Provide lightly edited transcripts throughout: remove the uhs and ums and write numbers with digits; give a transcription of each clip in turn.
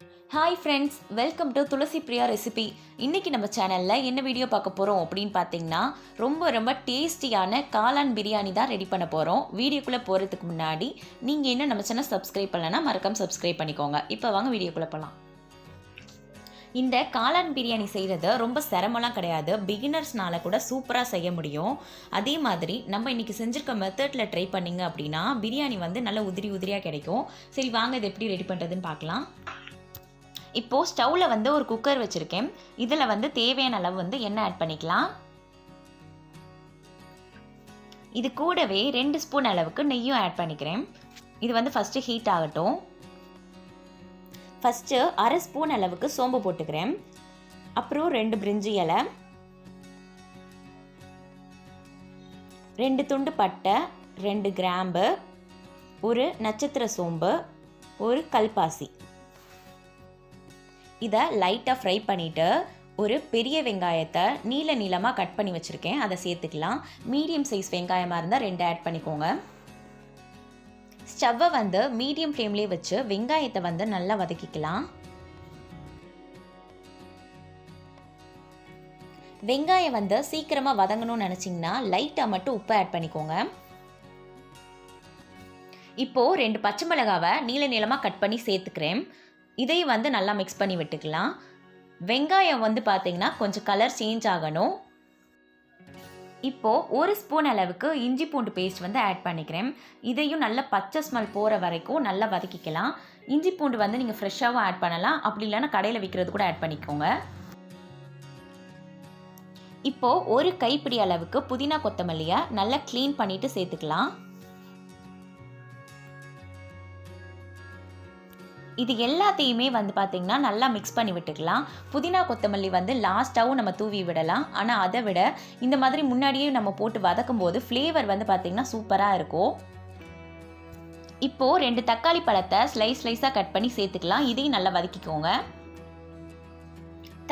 Hi friends, welcome to Tulsi Priya recipe. இன்றைக்கி நம்ம சேனலில் என்ன வீடியோ பார்க்க போகிறோம் அப்படின்னு பார்த்தீங்கன்னா, ரொம்ப டேஸ்டியான காளான் பிரியாணி தான் ரெடி பண்ண போகிறோம். வீடியோக்குள்ளே போகிறதுக்கு முன்னாடி நீங்கள் இன்னும் நம்ம சேனல் சப்ஸ்கிரைப் பண்ணலன்னா மறக்காம சப்ஸ்கிரைப் பண்ணிக்கோங்க. இப்போ வாங்க வீடியோக்குள்ளே போகலாம். இந்த காளான் பிரியாணி செய்கிறது ரொம்ப சிரமம்லாம் கிடையாது. பிகினர்ஸ்னால கூட சூப்பராக செய்ய முடியும். அதே மாதிரி நம்ம இன்றைக்கி செஞ்சுருக்க மெத்தடில் ட்ரை பண்ணிங்க அப்படின்னா பிரியாணி வந்து நல்லா உதிரியாக கிடைக்கும். சரி வாங்க இது எப்படி ரெடி பண்ணுறதுன்னு பார்க்கலாம். இப்போது ஸ்டவ்வில் வந்து ஒரு குக்கர் வச்சுருக்கேன். இதில் வந்து தேவையான அளவு வந்து எண்ணெய் ஆட் பண்ணிக்கலாம். இது கூடவே 2 ஸ்பூன் அளவுக்கு நெய்யும் ஆட் பண்ணிக்கிறேன். இது வந்து ஃபஸ்ட்டு ஹீட் ஆகட்டும். ஃபஸ்ட்டு 1/2 ஸ்பூன் அளவுக்கு சோம்பு போட்டுக்கிறேன். அப்புறம் 2 பிரிஞ்சி இலை, 2 துண்டு பட்டை, 2 கிராம்பு, ஒரு நட்சத்திர சோம்பு, ஒரு கல்பாசி. இதை லைட்டாக ஃப்ரை பண்ணிவிட்டு ஒரு பெரிய வெங்காயத்தை நீளமாக கட் பண்ணி வச்சுருக்கேன், அதை சேர்த்துக்கலாம். மீடியம் சைஸ் வெங்காயமாக இருந்தால் 2 ஆட் பண்ணிக்கோங்க. ஸ்டவ்வை வந்து மீடியம் ஃப்ளேம்லேயே வச்சு வெங்காயத்தை வந்து நல்லா வதக்கிக்கலாம். வெங்காயம் வந்து சீக்கிரமாக வதங்கணும்னு நினச்சிங்கன்னா லைட்டாக மட்டும் உப்பு ஆட் பண்ணிக்கோங்க. இப்போது 2 பச்சை மிளகாவை நீளமாக கட் பண்ணி சேர்த்துக்கிறேன். இதையும் வந்து நல்லா மிக்ஸ் பண்ணி விட்டுக்கலாம். வெங்காயம் வந்து பார்த்திங்கன்னா கொஞ்சம் கலர் சேஞ்ச் ஆகணும். இப்போது 1 ஸ்பூன் அளவுக்கு இஞ்சி பூண்டு பேஸ்ட் வந்து ஆட் பண்ணிக்கிறேன். இதையும் நல்லா பச்சை ஸ்மெல் போகிற வரைக்கும் நல்லா வதக்கிக்கலாம். இஞ்சி பூண்டு வந்து நீங்கள் ஃப்ரெஷ்ஷாகவும் ஆட் பண்ணலாம், அப்படி இல்லைன்னா கடையில் விற்கிறது கூட ஆட் பண்ணிக்கோங்க. இப்போது 1 கைப்பிடி அளவுக்கு புதினா கொத்தமல்லியை நல்லா க்ளீன் பண்ணிவிட்டு சேர்த்துக்கலாம். இது எல்லாத்தையுமே வந்து பார்த்திங்கன்னா நல்லா மிக்ஸ் பண்ணி விட்டுக்கலாம். புதினா கொத்தமல்லி வந்து லாஸ்ட்டாகவும் நம்ம தூவி விடலாம். ஆனால் அதை விட இந்த மாதிரி முன்னாடியே நம்ம போட்டு வதக்கும் போது ஃப்ளேவர் வந்து பார்த்திங்கன்னா சூப்பராக இருக்கும். இப்போது 2 தக்காளி பழத்தை ஸ்லைஸாக கட் பண்ணி சேர்த்துக்கலாம். இதையும் நல்லா வதக்கிக்கோங்க.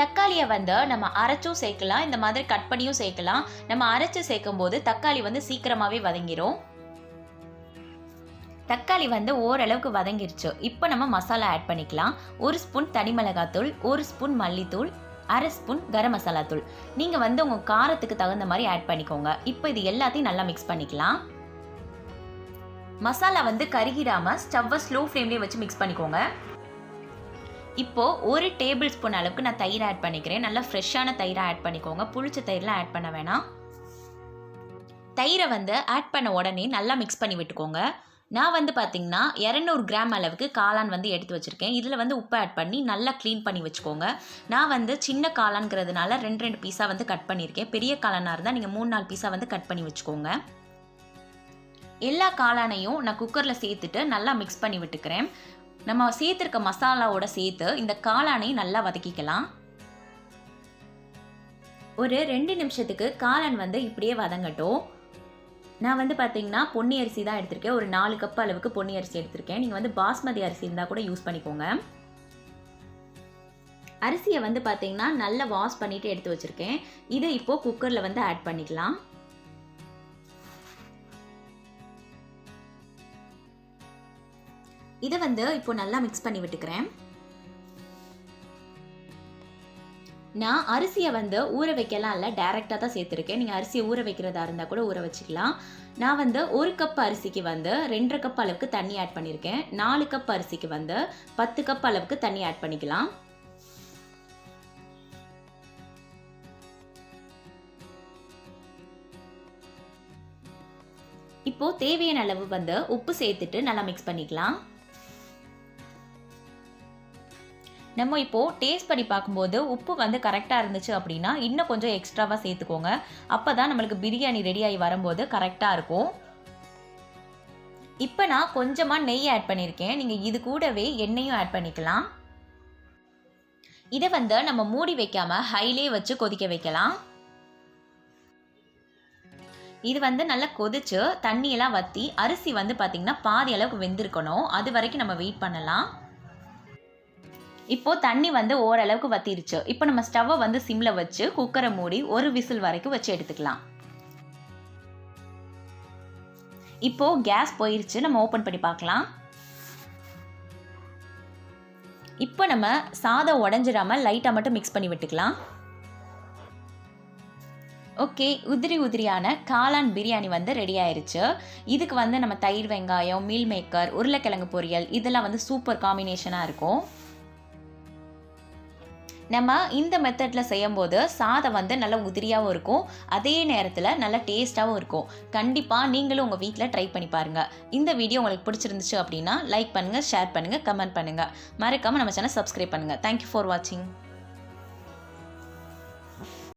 தக்காளியை வந்து நம்ம அரைச்சும் சேர்க்கலாம், இந்த மாதிரி கட் பண்ணியும் சேர்க்கலாம். நம்ம அரைச்சு சேர்க்கும் போது தக்காளி வந்து சீக்கிரமாகவே வதங்கிடும். தக்காளி வந்து ஓரளவுக்கு வதங்கிருச்சு. இப்போ நம்ம மசாலா ஆட் பண்ணிக்கலாம். 1 ஸ்பூன் தனி மிளகாத்தூள், 1 ஸ்பூன் மல்லித்தூள், 1/2 ஸ்பூன் கரம் மசாலா தூள். நீங்கள் வந்து உங்கள் காரத்துக்கு தகுந்த மாதிரி ஆட் பண்ணிக்கோங்க. இப்போ இது எல்லாத்தையும் நல்லா மிக்ஸ் பண்ணிக்கலாம். மசாலா வந்து கருகிடாமல் ஸ்டவ்வை ஸ்லோ ஃப்ளேம்லேயே வச்சு மிக்ஸ் பண்ணிக்கோங்க. இப்போது 1 டேபிள் ஸ்பூன் அளவுக்கு நான் தயிர் ஆட் பண்ணிக்கிறேன். நல்லா ஃப்ரெஷ்ஷான தயிரை ஆட் பண்ணிக்கோங்க. புளிச்ச தயிரெலாம் ஆட் பண்ண வேணாம். தயிரை வந்து ஆட் பண்ண உடனே நல்லா மிக்ஸ் பண்ணி விட்டுக்கோங்க. நான் வந்து பார்த்திங்கன்னா 200 கிராம் அளவுக்கு காளான் வந்து எடுத்து வச்சுருக்கேன். இதில் வந்து உப்பு ஆட் பண்ணி நல்லா க்ளீன் பண்ணி வச்சுக்கோங்க. நான் வந்து சின்ன காளான்ங்கிறதுனால 2 பீஸாக வந்து கட் பண்ணியிருக்கேன். பெரிய காளானாக இருந்தால் நீங்கள் 3-4 பீஸாக வந்து கட் பண்ணி வச்சுக்கோங்க. எல்லா காளானையும் நான் குக்கரில் சேர்த்துட்டு நல்லா மிக்ஸ் பண்ணி விட்டுக்கிறேன். நம்ம சேர்த்துருக்க மசாலாவோட சேர்த்து இந்த காளானையும் நல்லா வதக்கிக்கலாம். ஒரு 2 நிமிஷத்துக்கு காளான் வந்து இப்படியே வதங்கட்டும். நான் வந்து பார்த்திங்கன்னா பொன்னி அரிசி தான் எடுத்திருக்கேன். ஒரு 4 கப் அளவுக்கு பொன்னி அரிசி எடுத்திருக்கேன். நீங்கள் வந்து பாஸ்மதி அரிசி இருந்தால் கூட யூஸ் பண்ணிக்கோங்க. அரிசியை வந்து பார்த்திங்கன்னா நல்லா வாஷ் பண்ணிவிட்டு எடுத்து வச்சுருக்கேன். இதை இப்போது குக்கரில் வந்து ஆட் பண்ணிக்கலாம். இதை வந்து இப்போ நல்லா மிக்ஸ் பண்ணி விட்டுக்கிறேன். நான் அரிசியை வந்து ஊற வைக்கலாம் இல்லை, டைரெக்டாக தான் சேர்த்துருக்கேன். நீங்கள் அரிசியை ஊற வைக்கிறதா இருந்தால் கூட ஊற வச்சுக்கலாம். நான் வந்து 1 கப் அரிசிக்கு வந்து 2.5 கப் அளவுக்கு தண்ணி ஆட் பண்ணியிருக்கேன். 4 கப் அரிசிக்கு வந்து 10 கப் அளவுக்கு தண்ணி ஆட் பண்ணிக்கலாம். இப்போது தேவையான அளவு வந்து உப்பு சேர்த்துட்டு நல்லா மிக்ஸ் பண்ணிக்கலாம். நம்ம இப்போது டேஸ்ட் பண்ணி பார்க்கும்போது உப்பு வந்து கரெக்டாக இருந்துச்சு அப்படின்னா இன்னும் கொஞ்சம் எக்ஸ்ட்ராவாக சேர்த்துக்கோங்க. அப்போ தான் நம்மளுக்கு பிரியாணி ரெடியாகி வரும்போது கரெக்டாக இருக்கும். இப்போ நான் கொஞ்சமாக நெய் ஆட் பண்ணியிருக்கேன். நீங்கள் இது கூடவே எண்ணெயும் ஆட் பண்ணிக்கலாம். இதை வந்து நம்ம மூடி வைக்காமல் ஹைலே வச்சு கொதிக்க வைக்கலாம். இது வந்து நல்லா கொதிச்சு தண்ணியெல்லாம் வற்றி அரிசி வந்து பார்த்திங்கன்னா பாதி அளவுக்கு வெந்திருக்கணும். அது வரைக்கும் நம்ம வெயிட் பண்ணலாம். இப்போது தண்ணி வந்து ஓரளவுக்கு வற்றிருச்சு. இப்போ நம்ம ஸ்டவ்வை வந்து சிம்மில் வச்சு குக்கரை மூடி 1 விசில் வரைக்கும் வச்சு எடுத்துக்கலாம். இப்போது கேஸ் போயிருச்சு. நம்ம ஓப்பன் பண்ணி பார்க்கலாம். இப்போ நம்ம சாதம் உடஞ்சிடாமல் லைட்டாக மட்டும் மிக்ஸ் பண்ணி விட்டுக்கலாம். ஓகே, உதிரியான காளான் பிரியாணி வந்து ரெடி ஆயிருச்சு. இதுக்கு வந்து நம்ம தயிர் வெங்காயம், மீல் மேக்கர், உருளைக்கிழங்கு பொரியல் இதெல்லாம் வந்து சூப்பர் காம்பினேஷனாக இருக்கும். நம்ம இந்த மெத்தடில் செய்யும்போது சாதம் வந்து நல்லா உதிரியாகவும் இருக்கும், அதே நேரத்தில் நல்லா டேஸ்ட்டாகவும் இருக்கும். கண்டிப்பாக நீங்களும் உங்கள் வீட்டில் ட்ரை பண்ணி பாருங்கள். இந்த வீடியோ உங்களுக்கு பிடிச்சிருந்துச்சு அப்படின்னா லைக் பண்ணுங்கள், ஷேர் பண்ணுங்கள், கமெண்ட் பண்ணுங்கள். மறக்காமல் நம்ம சேனல் சப்ஸ்கிரைப் பண்ணுங்கள். தேங்க்யூ ஃபார் வாட்சிங்.